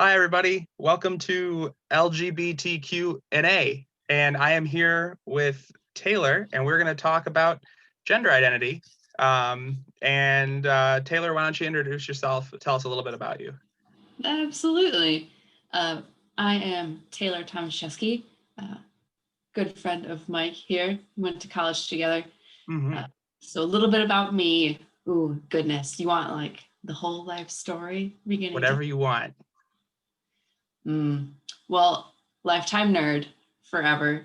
Hi, everybody. Welcome to LGBTQ and A. And I am here with Taylor, and we're going to talk about gender identity. Taylor, why don't you introduce yourself? Tell us a little bit about you. Absolutely. I am Taylor Tomaszewski, good friend of Mike here. We went to college together. Mm-hmm. So a little bit about me. Ooh, goodness. You want like the whole life story beginning? Whatever you want. Well, lifetime nerd forever.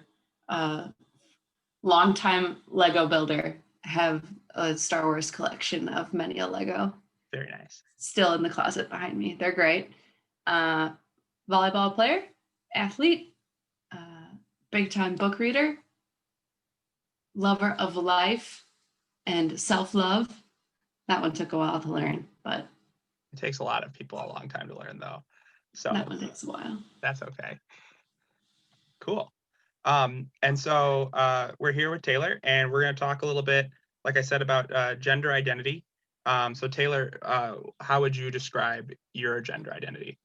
Longtime Lego builder. Have a Star Wars collection of many a Lego. Very nice. Still in the closet behind me. They're great. Volleyball player, athlete, big time book reader, lover of life, and self-love. That one took a while to learn, but it takes a lot of people a long time to learn, though. So that one takes a while. That's okay. Cool. We're here with Taylor, and we're going to talk a little bit, like I said, about gender identity. So Taylor, how would you describe your gender identity?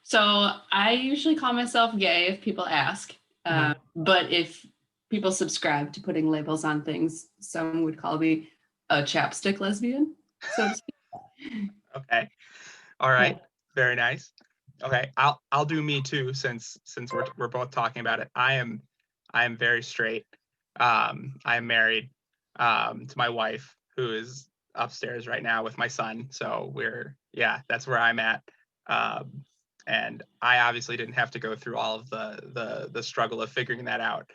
So I usually call myself gay if people ask, but if people subscribe to putting labels on things, some would call me a chapstick lesbian, so to speak. Okay. All right. Yeah. Very nice. Okay. I'll do me too, since we're both talking about it. I am very straight. I am married to my wife, who is upstairs right now with my son. So that's where I'm at. And I obviously didn't have to go through all of the struggle of figuring that out,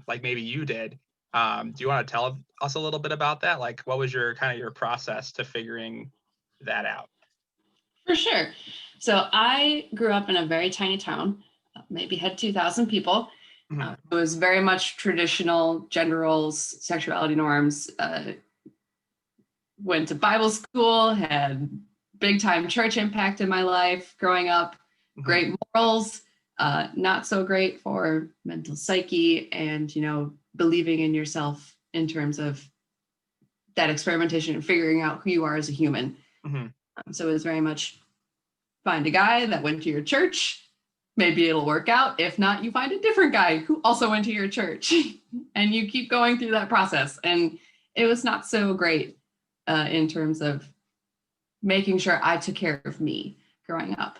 like maybe you did. Do you want to tell us a little bit about that? Like, what was your process to figuring that out? For sure. So I grew up in a very tiny town, maybe had 2,000 people. It was very much traditional gender roles, sexuality norms. Went to Bible school, had big time church impact in my life growing up, great morals, not so great for mental psyche and, believing in yourself in terms of that experimentation and figuring out who you are as a human. So it was very much find a guy that went to your church. Maybe it'll work out. If not, you find a different guy who also went to your church and you keep going through that process. And it was not so great in terms of making sure I took care of me growing up.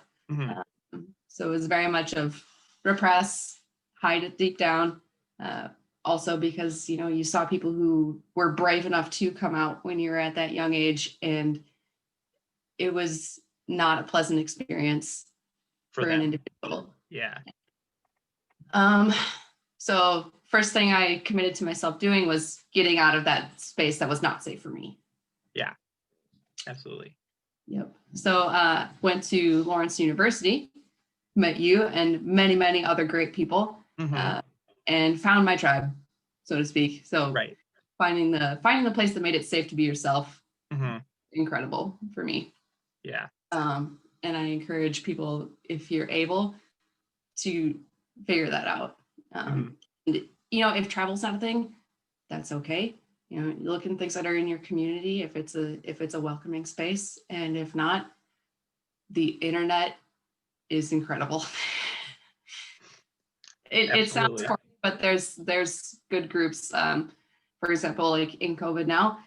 So it was very much of repress, hide it deep down. Also because, you saw people who were brave enough to come out when you were at that young age, and it was not a pleasant experience for an individual. Yeah. So first thing I committed to myself doing was getting out of that space that was not safe for me. Yeah, absolutely. Yep. So went to Lawrence University, met you and many, many other great people, and found my tribe, so to speak. So finding the place that made it safe to be yourself, incredible for me. Yeah. And I encourage people, if you're able, to figure that out. And, if travel's not a thing, that's okay. You look at things that are in your community, if it's a welcoming space, and if not, the internet is incredible. It sounds corny, but there's good groups. For example, like in COVID now,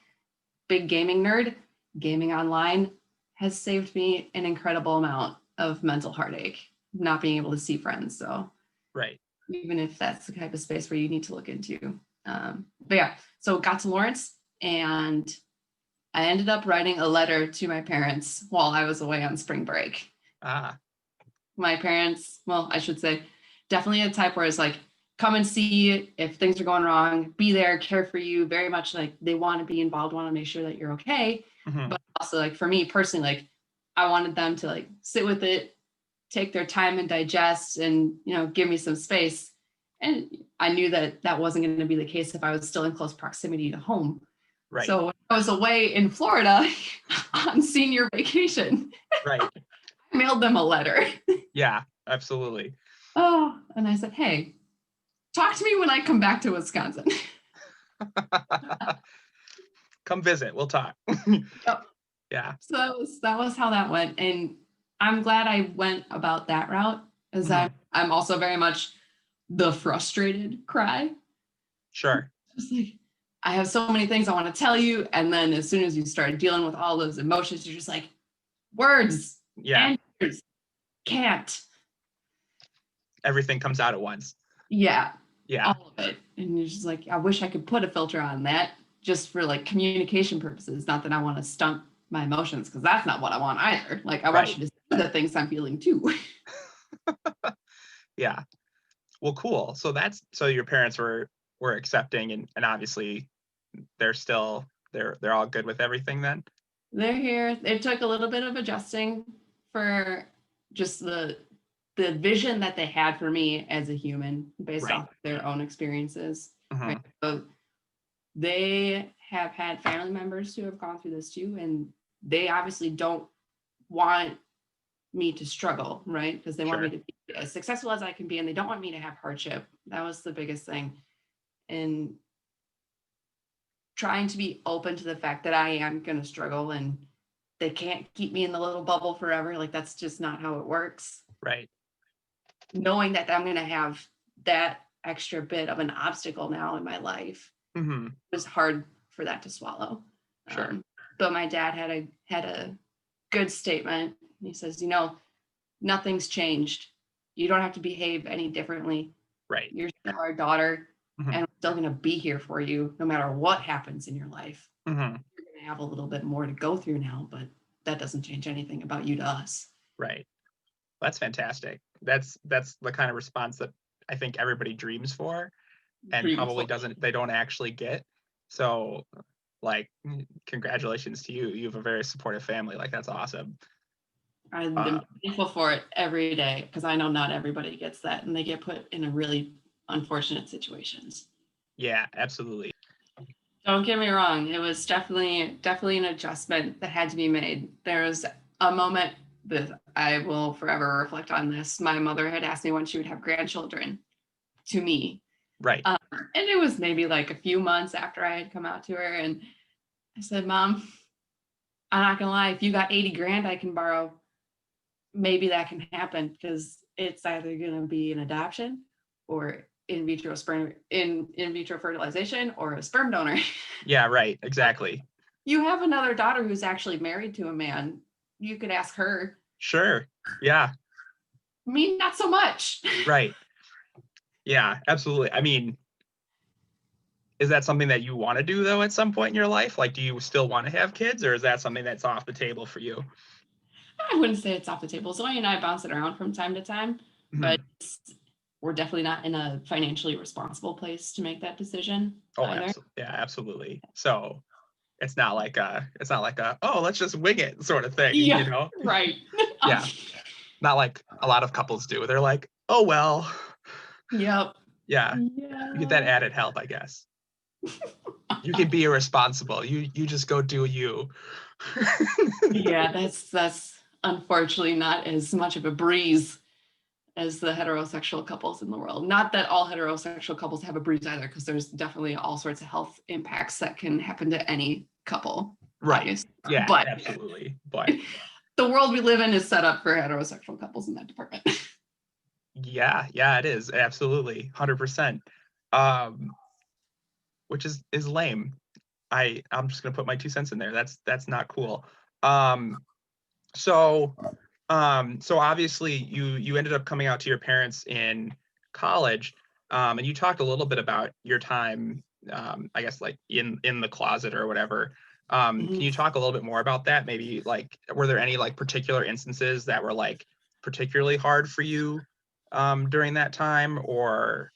big gaming nerd, gaming online has saved me an incredible amount of mental heartache, not being able to see friends. So even if that's the type of space where you need to look into. But yeah, so got to Lawrence, and I ended up writing a letter to my parents while I was away on spring break. My parents, well, I should say, definitely a type where it's like, come and see if things are going wrong, be there, care for you, very much like they want to be involved, want to make sure that you're okay. But also, like, for me personally, like, I wanted them to like sit with it, take their time and digest, and give me some space. And I knew that that wasn't going to be the case if I was still in close proximity to home. So when I was away in Florida on senior vacation, I mailed them a letter. Yeah, absolutely. Oh, and I said, hey, talk to me when I come back to Wisconsin. Come visit. We'll talk. Yep. Yeah. So that was how that went. And I'm glad I went about that route, as Mhm. I'm also very much the frustrated cry. Sure. Just like, I have so many things I want to tell you, and then as soon as you start dealing with all those emotions, you're just like, words, Yeah. answers, can't. Everything comes out at once. Yeah, Yeah. all of it. And you're just like, I wish I could put a filter on that just for like communication purposes. Not that I want to stunt my emotions, because that's not what I want either. Like, I want Right. you to see the things I'm feeling too. Yeah. Well, cool. So so your parents were accepting, and obviously they're still they're all good with everything then? They're here. It took a little bit of adjusting for just the vision that they had for me as a human based Right. off their own experiences. Right. Mhm. So they have had family members who have gone through this too, and they obviously don't want me to struggle, right? Because they want me Sure. to be as successful as I can be, and they don't want me to have hardship. That was the biggest thing. And trying to be open to the fact that I am going to struggle, and they can't keep me in the little bubble forever. Like, that's just not how it works. Right. Knowing that I'm going to have that extra bit of an obstacle now in my life Mhm. was hard for that to swallow. Sure. But my dad had a good statement. He says, nothing's changed. You don't have to behave any differently. Right. You're still our daughter, Mhm. and I'm still going to be here for you no matter what happens in your life. Mhm. You're going to have a little bit more to go through now, but that doesn't change anything about you to us. Right. That's fantastic. That's the kind of response that I think everybody dreams for and Dream probably for. they don't actually get. So like congratulations to you. You have a very supportive family. Like that's awesome. I'm Uh, thankful for it every day, because I know not everybody gets that, and they get put in a really unfortunate situations. yeah, absolutely. Don't get me wrong, it was definitely an adjustment that had to be made. There was a moment that I will forever reflect on this. My mother had asked me when she would have grandchildren to me. Right. And it was maybe like a few months after I had come out to her. And I said, Mom, I'm not gonna lie, if you got 80 grand I can borrow, maybe that can happen, because it's either gonna be an adoption or in vitro fertilization or a sperm donor. Yeah, right. Exactly. You have another daughter who's actually married to a man. You could ask her. Sure. Yeah, Me, not so much. right. Yeah, absolutely. I mean, is that something that you want to do though at some point in your life? Like, do you still want to have kids, or is that something that's off the table for you? I wouldn't say it's off the table. Zoe and I bounce it around from time to time, but Mhm. we're definitely not in a financially responsible place to make that decision Oh, either. absolutely. Yeah, absolutely. So it's not like a, oh, let's just wing it sort of thing, you Yeah, know? right. Yeah. Not like a lot of couples do. They're like, oh well. Yep. Yeah. You get that Yeah. added help, I guess. You can be irresponsible. You just go do you. Yeah, that's unfortunately not as much of a breeze as the heterosexual couples in the world. Not that all heterosexual couples have a breeze either, because there's definitely all sorts of health impacts that can happen to any couple, Right. obviously. Yeah, But absolutely. But the world we live in is set up for heterosexual couples in that department. yeah, it is. Absolutely. 100%. Um, which is lame. I'm just gonna put my 2 cents in there. That's not cool. Um, so so obviously you ended up coming out to your parents in college, and you talked a little bit about your time, I guess like in the closet or whatever. Can you talk a little bit more about that? Maybe like were there any like particular instances that were like particularly hard for you during that time, or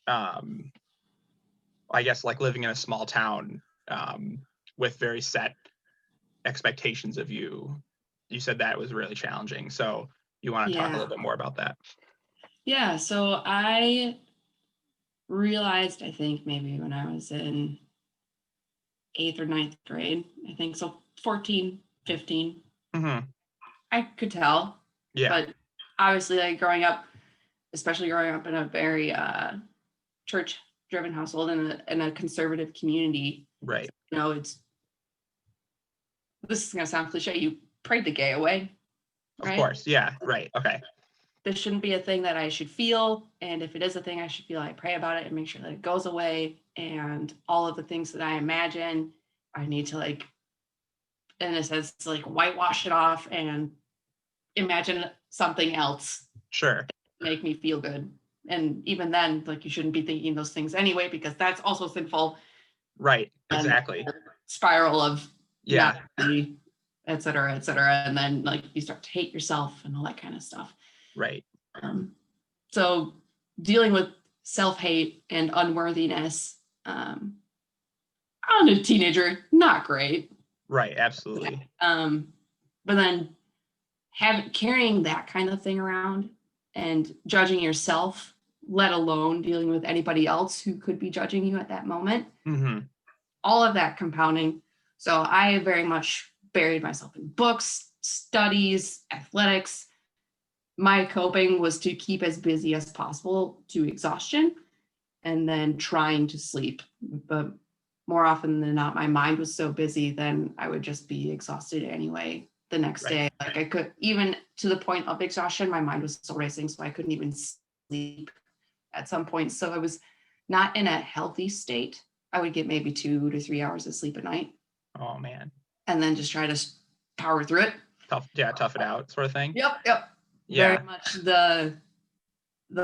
I guess like living in a small town with very set expectations of you. You said that was really challenging. So you want to talk a Yeah. little bit more about that? Yeah. So I realized, I think maybe when I was in 8th or 9th grade, I think so, 14, 15, Hmm. I could tell. Yeah. But obviously, like growing up, especially growing up in a very church driven household in a conservative community, Right. it's, this is going to sound cliche, you prayed the gay away. Of right? course. Yeah. Right. Okay. This shouldn't be a thing that I should feel. And if it is a thing I should feel, I pray about it and make sure that it goes away. And all of the things that I imagine, I need to like, in a sense, like whitewash it off and imagine something else, Sure. make me feel good. And even then, like you shouldn't be thinking those things anyway, because that's also sinful. Right. And Exactly. spiral of Yeah. et cetera, et cetera. And then like you start to hate yourself and all that kind of stuff. Right. So dealing with self-hate and unworthiness on a teenager, not great. Right. Absolutely. But then carrying that kind of thing around and judging yourself, let alone dealing with anybody else who could be judging you at that moment, all of that compounding. So I very much buried myself in books, studies, athletics. My coping was to keep as busy as possible to exhaustion and then trying to sleep. But more often than not, my mind was so busy, then I would just be exhausted anyway the next day. Like I could, even to the point of exhaustion, my mind was still racing, so I couldn't even sleep at some point. So I was not in a healthy state. I would get maybe 2 to 3 hours of sleep a night. Oh man. And then just try to power through it. Tough it out sort of thing. Yep. Yeah. Very much the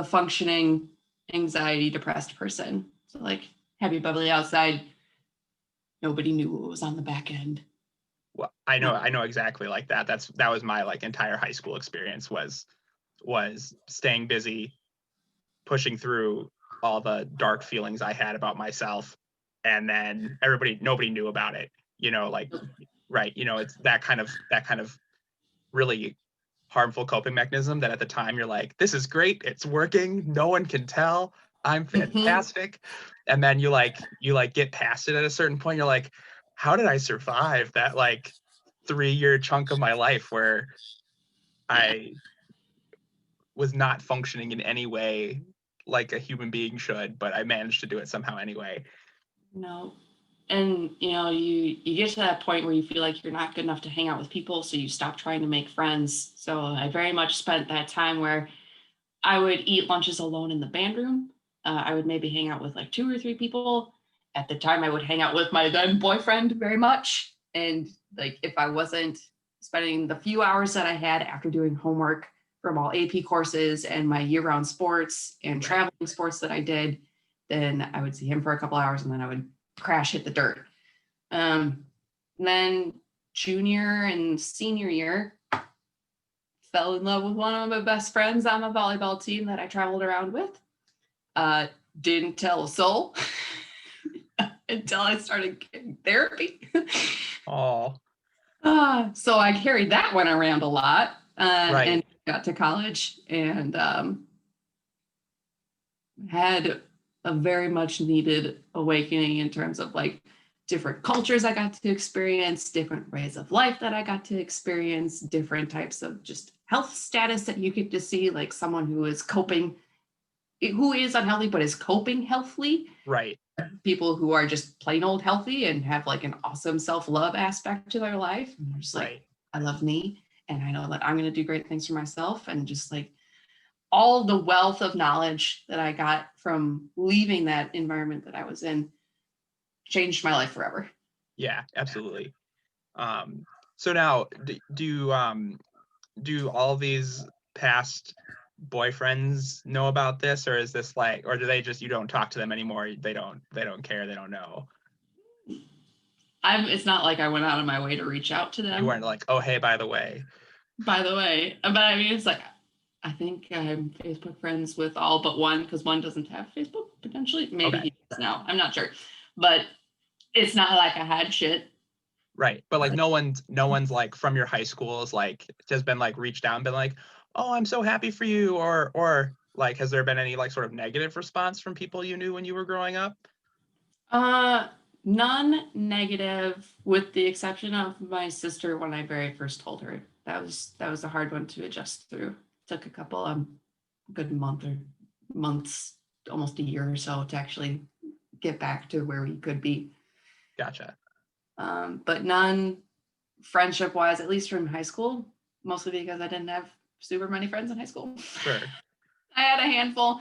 functioning anxiety depressed person. So like happy bubbly outside. Nobody knew what was on the back end. Well, I know exactly like that. That was my like entire high school experience was staying busy, pushing through all the dark feelings I had about myself, and then nobody knew about it. Like right. It's that kind of really harmful coping mechanism that at the time you're like, this is great, it's working, no one can tell, I'm fantastic. And then you get past it at a certain point, you're like, how did I survive that like 3-year chunk of my life where I was not functioning in any way like a human being should, but I managed to do it somehow anyway. No. And you get to that point where you feel like you're not good enough to hang out with people, so you stop trying to make friends. So I very much spent that time where I would eat lunches alone in the band room. I would maybe hang out with like 2 or 3 people. At the time, I would hang out with my then boyfriend very much. And like if I wasn't spending the few hours that I had after doing homework from all AP courses and my year-round sports and traveling sports that I did, then I would see him for a couple hours and then I would crash hit the dirt. Then junior and senior year, fell in love with one of my best friends on the volleyball team that I traveled around with. Didn't tell a soul until I started getting therapy. Oh. So I carried that one around a lot and got to college and had a very much needed awakening in terms of like different cultures I got to experience, different ways of life that I got to experience, different types of just health status that you get to see, like someone who is unhealthy, but is coping healthily. Right. People who are just plain old healthy and have like an awesome self-love aspect to their life. And they're just like, I love me. And I know that I'm going to do great things for myself. And just like all the wealth of knowledge that I got from leaving that environment that I was in changed my life forever. Yeah, absolutely. So now do all these past boyfriends know about this, or is this like, or do they just, you don't talk to them anymore, they don't care, they don't know? It's not like I went out of my way to reach out to them. You weren't like, oh hey, by the way. But I mean, it's like I think I'm Facebook friends with all but one, because one doesn't have Facebook potentially. Maybe he does now, I'm not sure, but it's not like I had shit. Right. But like no one's like from your high school is like just been like reached out and been like, oh, I'm so happy for you, or like has there been any like sort of negative response from people you knew when you were growing up? None negative, with the exception of my sister when I very first told her. That was a hard one to adjust through. Took a couple good months, almost a year or so to actually get back to where we could be. Gotcha. But none friendship wise, at least from high school, mostly because I didn't have super many friends in high school. Sure. I had a handful,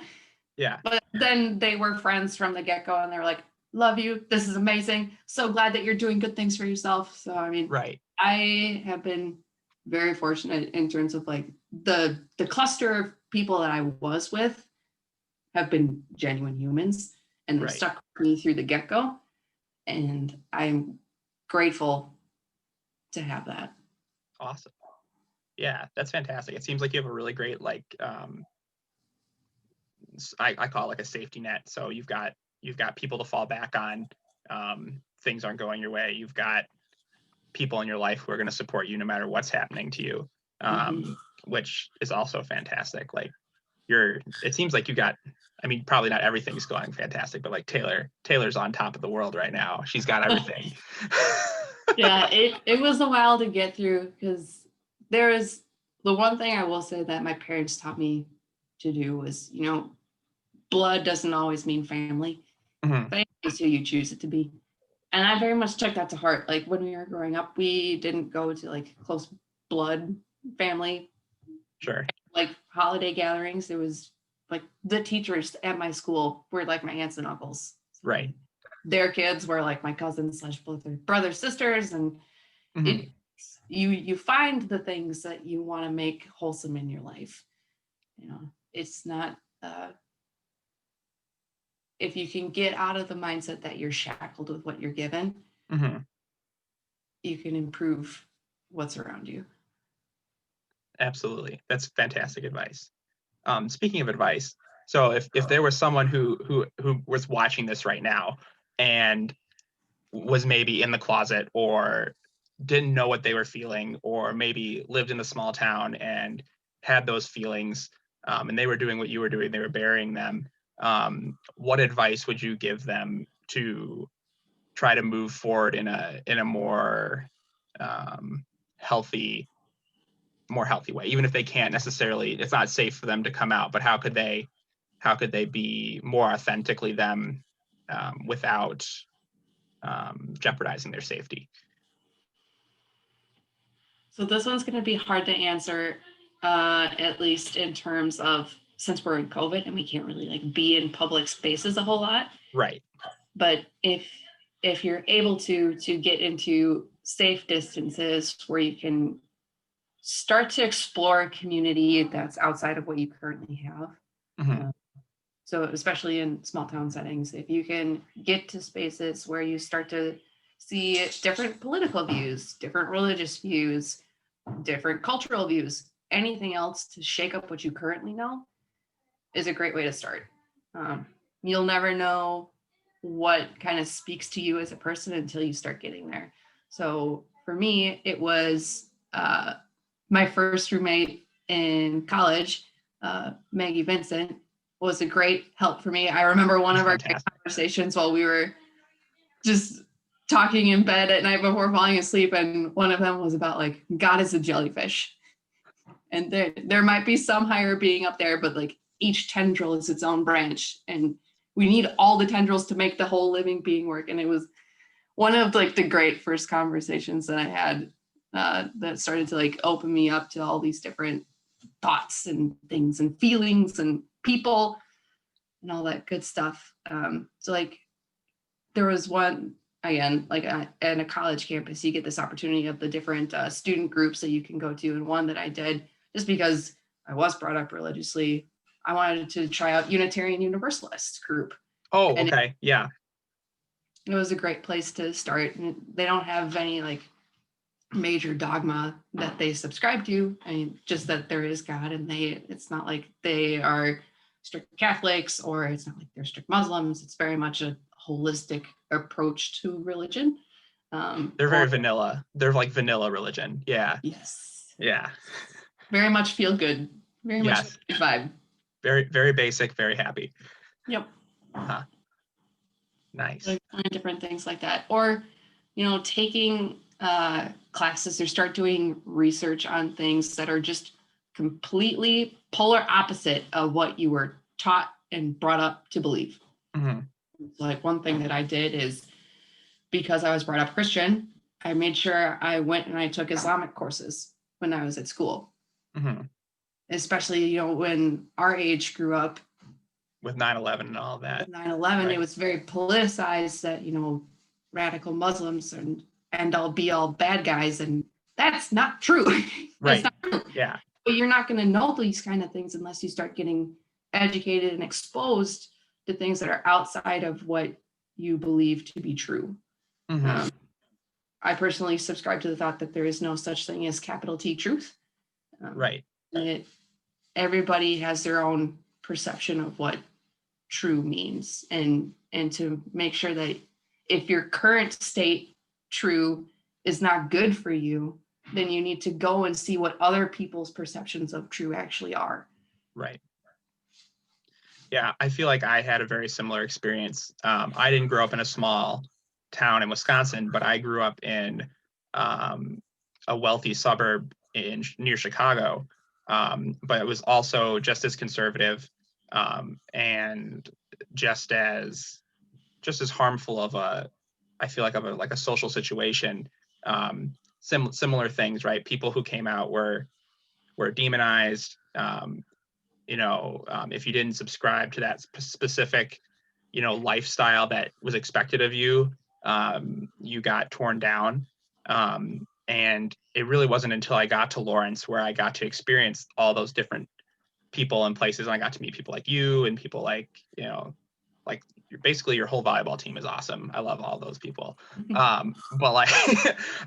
Yeah. but then they were friends from the get-go, and they were like, love you, this is amazing, so glad that you're doing good things for yourself. So I mean, Right. I have been very fortunate in terms of like the cluster of people that I was with have been genuine humans, and they've Right. stuck with me through the get-go, and I'm grateful to have that. Awesome. Yeah, that's fantastic. It seems like you have a really great, like, I call it like a safety net. So you've got people to fall back on. Things aren't going your way. You've got people in your life who are going to support you no matter what's happening to you, which is also fantastic. Like it seems like you got, I mean, probably not everything's going fantastic, but like Taylor's on top of the world right now. She's got everything. Yeah, it was a while to get through, because there is the one thing I will say that my parents taught me to do was, blood doesn't always mean family. Family is who you choose it to be. And I very much took that to heart. Like when we were growing up, we didn't go to like close blood family, Sure. like holiday gatherings. It was like the teachers at my school were like my aunts and uncles. Right. Their kids were like my cousins / brothers, sisters, and you find the things that you want to make wholesome in your life. It's not if you can get out of the mindset that you're shackled with what you're given, you can improve what's around you. Absolutely. That's fantastic advice. Speaking of advice, so if there was someone who was watching this right now and was maybe in the closet or didn't know what they were feeling, or maybe lived in a small town and had those feelings, and they were doing what you were doing, they were burying them, what advice would you give them to try to move forward in a more healthy way, even if they can't necessarily, it's not safe for them to come out, but how could they be more authentically them, without jeopardizing their safety? So this one's going to be hard to answer, at least in terms of, since we're in COVID and we can't really like be in public spaces a whole lot. Right. But if you're able to get into safe distances where you can start to explore a community that's outside of what you currently have. So especially in small town settings, if you can get to spaces where you start to see different political views, different religious views, different cultural views, anything else to shake up what you currently know is a great way to start. You'll never know what kind of speaks to you as a person until you start getting there. So for me, it was my first roommate in college, Maggie Vincent, was a great help for me. I remember one of our conversations while we were just talking in bed at night before falling asleep, and one of them was about like God is a jellyfish, and there might be some higher being up there, but like each tendril is its own branch, and we need all the tendrils to make the whole living being work. And it was one of like the great first conversations that I had, that started to like open me up to all these different thoughts and things and feelings and people and all that good stuff. So like there was one, again, like in a college campus, you get this opportunity of the different student groups that you can go to. And one that I did, just because I was brought up religiously, I wanted to try out Unitarian Universalist group. Oh, okay. Yeah. It was a great place to start. And they don't have any like major dogma that they subscribe to. I mean, just that there is God, and it's not like they are strict Catholics, or it's not like they're strict Muslims. It's very much a holistic approach to religion. They're very vanilla. They're like vanilla religion. Yeah. Yes. Yeah. Very much feel good. Very much vibe. Very, very basic, very happy. Yep. Nice. Like different things like that. Or, taking classes or start doing research on things that are just completely polar opposite of what you were taught and brought up to believe. Like one thing that I did is, because I was brought up Christian, I made sure I went and I took Islamic courses. when I was at school, Mm-hmm. especially, you know, when our age grew up With 9/11 and all of with that. 9/11, Right. it was very politicized that, you know, radical Muslims and end all be all bad guys. And that's not true. That's Right. not true. Yeah. But you're not going to know these kind of things unless you start getting educated and exposed to things that are outside of what you believe to be true. Mm-hmm. I personally subscribe to the thought that there is no such thing as capital T truth. Right. Everybody has their own perception of what true means, and to make sure that if your current state true is not good for you, then you need to go and see what other people's perceptions of true actually are. Right. Yeah, I feel like I had a very similar experience. I didn't grow up in a small town in Wisconsin, but I grew up in a wealthy suburb near Chicago. But it was also just as conservative, and just as harmful of a, I feel like, of a social situation. Similar things, right? People who came out were demonized. If you didn't subscribe to that specific, lifestyle that was expected of you, you got torn down. And it really wasn't until I got to Lawrence where I got to experience all those different people and places. And I got to meet people like you and people like, like basically your whole volleyball team is awesome. I love all those people. But like,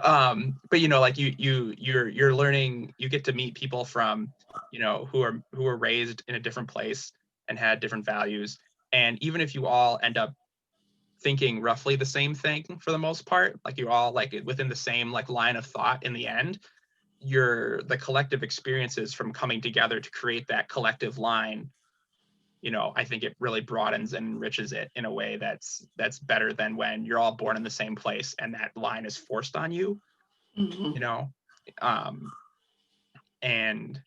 but like you're learning, you get to meet people from, who are raised in a different place and had different values. And even if you all end up thinking roughly the same thing for the most part, like you all like within the same like line of thought, in the end, the collective experiences from coming together to create that collective line, I think it really broadens and enriches it in a way that's better than when you're all born in the same place and that line is forced on you. Mm-hmm. And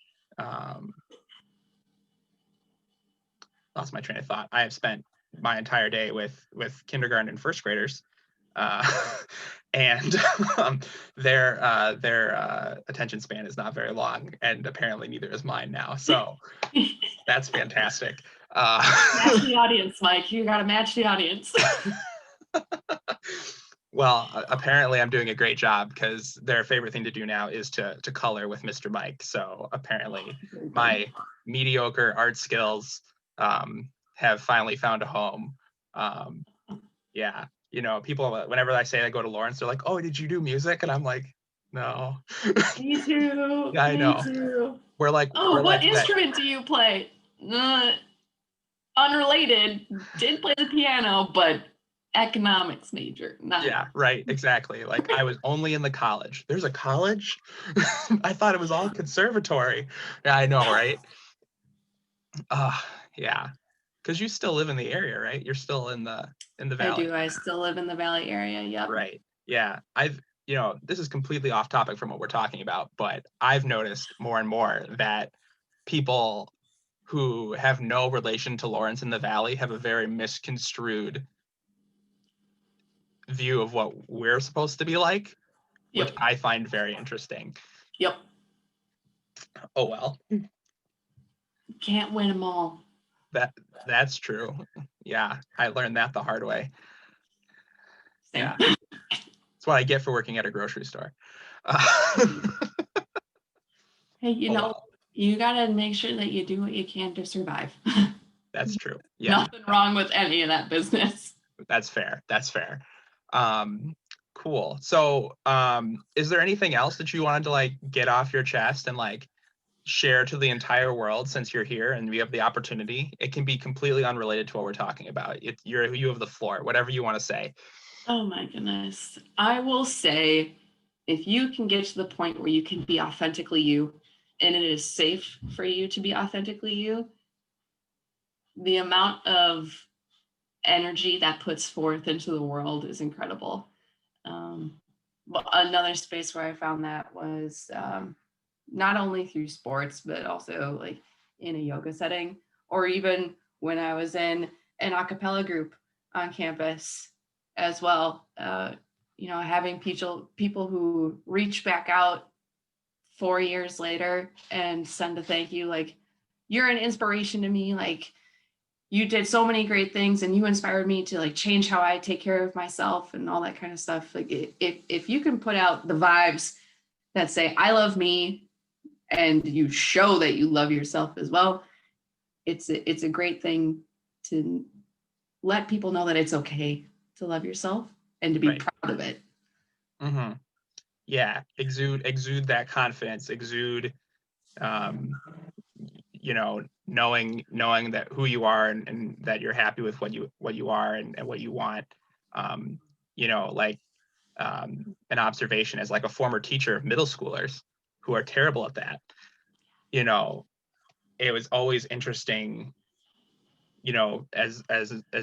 lost my train of thought. I have spent my entire day with kindergarten and first graders, and their attention span is not very long, and apparently neither is mine now. So that's fantastic. Match the audience, Mike. You got to match the audience. Well, apparently I'm doing a great job, because their favorite thing to do now is to color with Mr. Mike. So apparently my mediocre art skills have finally found a home. Yeah, people, whenever I say I go to Lawrence, they're like, "Oh, did you do music?" And I'm like, "No." Me too. Yeah, I know. Me too. We're like, what like instrument do you play? Unrelated. Did play the piano, but economics major. Yeah, right, exactly. Like, I was only in the college. There's a college? I thought it was all conservatory. Yeah, I know, right? Yeah, because you still live in the area, right? You're still in the valley. I do. I still live in the Valley area. Yep. Right. Yeah. This is completely off topic from what we're talking about, but I've noticed more and more that people who have no relation to Lawrence in the Valley have a very misconstrued view of what we're supposed to be like, which I find very interesting. Yep. Oh, well. Can't win them all. That's true. Yeah, I learned that the hard way. Same. Yeah. That's what I get for working at a grocery store. Hey, you got to make sure that you do what you can to survive. That's true. Yeah. Nothing wrong with any of that business. That's fair. Cool. So, is there anything else that you wanted to like get off your chest and like share to the entire world, since you're here and we have the opportunity? It can be completely unrelated to what we're talking about. You have the floor, whatever you want to say. Oh my goodness. I will say, if you can get to the point where you can be authentically you, and it is safe for you to be authentically you, the amount of energy that puts forth into the world is incredible. But another space where I found that was not only through sports, but also like in a yoga setting, or even when I was in an a cappella group on campus as well. Having people who reach back out 4 years later and send a thank you, like, you're an inspiration to me. Like, you did so many great things and you inspired me to like change how I take care of myself and all that kind of stuff. Like, if you can put out the vibes that say, I love me, and you show that you love yourself as well, it's a great thing to let people know that it's okay to love yourself and to be proud of it. Mm-hmm. Yeah, exude that confidence, exude, you know, knowing that who you are, and that you're happy with what you are, and what you want. You know, like, an observation as like a former teacher of middle schoolers who are terrible at that. You know, it was always interesting, you know, as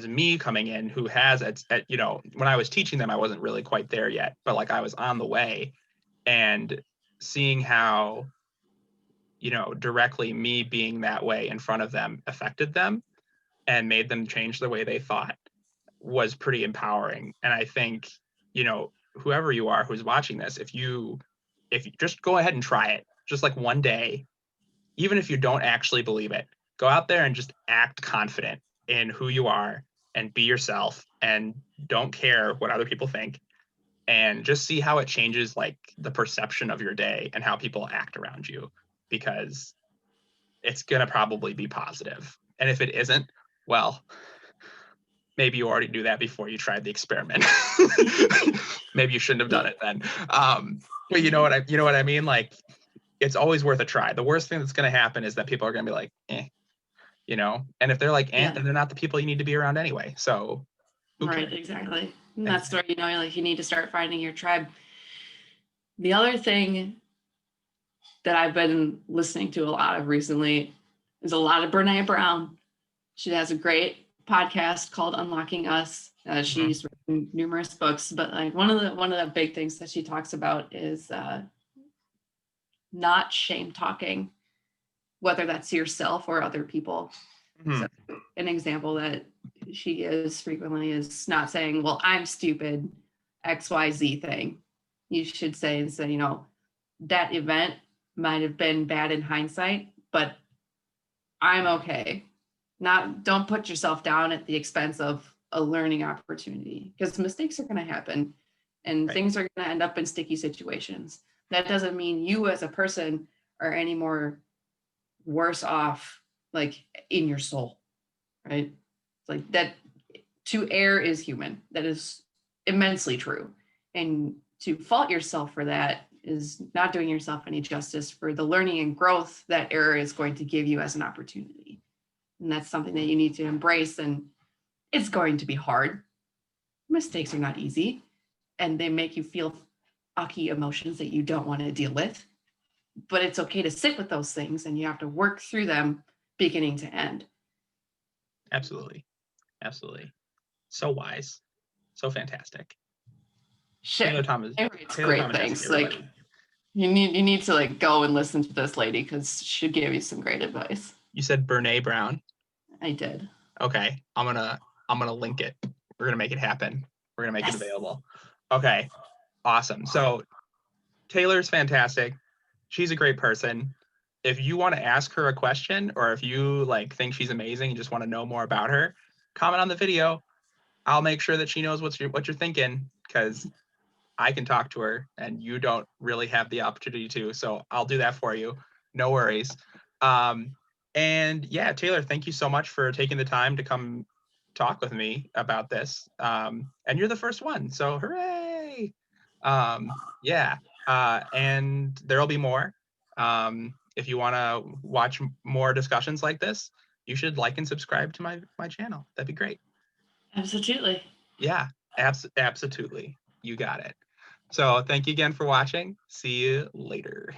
me coming in, who has you know, when I was teaching them, I wasn't really quite there yet, but like I was on the way, and seeing how, you know, directly me being that way in front of them affected them and made them change the way they thought was pretty empowering. And I think, you know, whoever you are who's watching this, if you just go ahead and try it, just like one day, even if you don't actually believe it, go out there and just act confident in who you are and be yourself, and don't care what other people think, and just see how it changes like the perception of your day and how people act around you, because it's going to probably be positive. And if it isn't, well, maybe you already knew that before you tried the experiment. Maybe you shouldn't have done it then. But you know what I mean? Like, it's always worth a try. The worst thing that's going to happen is that people are going to be like, you know, and if they're like, then they're not the people you need to be around anyway. So who cares? Exactly. And that's where, you know, like, you need to start finding your tribe. The other thing that I've been listening to a lot of recently is a lot of Brene Brown. She has a great podcast called Unlocking Us. She's written numerous books, but like one of the big things that she talks about is not shame talking, whether that's yourself or other people. So an example that she gives frequently is not saying, well, I'm stupid, XYZ thing. You should say, you know, that event might have been bad in hindsight, but I'm okay. Don't put yourself down at the expense of a learning opportunity, because mistakes are going to happen and things are going to end up in sticky situations. That doesn't mean you as a person are any more worse off, like, in your soul, right? It's like that. To err is human. That is immensely true. And to fault yourself for that is not doing yourself any justice for the learning and growth that error is going to give you as an opportunity. And that's something that you need to embrace. And it's going to be hard. Mistakes are not easy, and they make you feel ucky emotions that you don't want to deal with. But it's okay to sit with those things, and you have to work through them beginning to end. Absolutely. So wise. So fantastic. Shit. Taylor Tomaszewski, great things. Like, you need to like go and listen to this lady, because she'll give you some great advice. You said Brene Brown? I did. Okay. I'm gonna link it. We're gonna make it happen. We're gonna make it available. Okay. Awesome. So Taylor's fantastic. She's a great person. If you want to ask her a question, or if you like think she's amazing and just want to know more about her, comment on the video. I'll make sure that she knows what you're thinking, because I can talk to her and you don't really have the opportunity to. So I'll do that for you. No worries. And yeah, Taylor, thank you so much for taking the time to come talk with me about this. And you're the first one, so hooray. Yeah. And there'll be more. If you want to watch more discussions like this, you should like and subscribe to my channel. That'd be great. Absolutely. Yeah, absolutely. You got it. So thank you again for watching. See you later.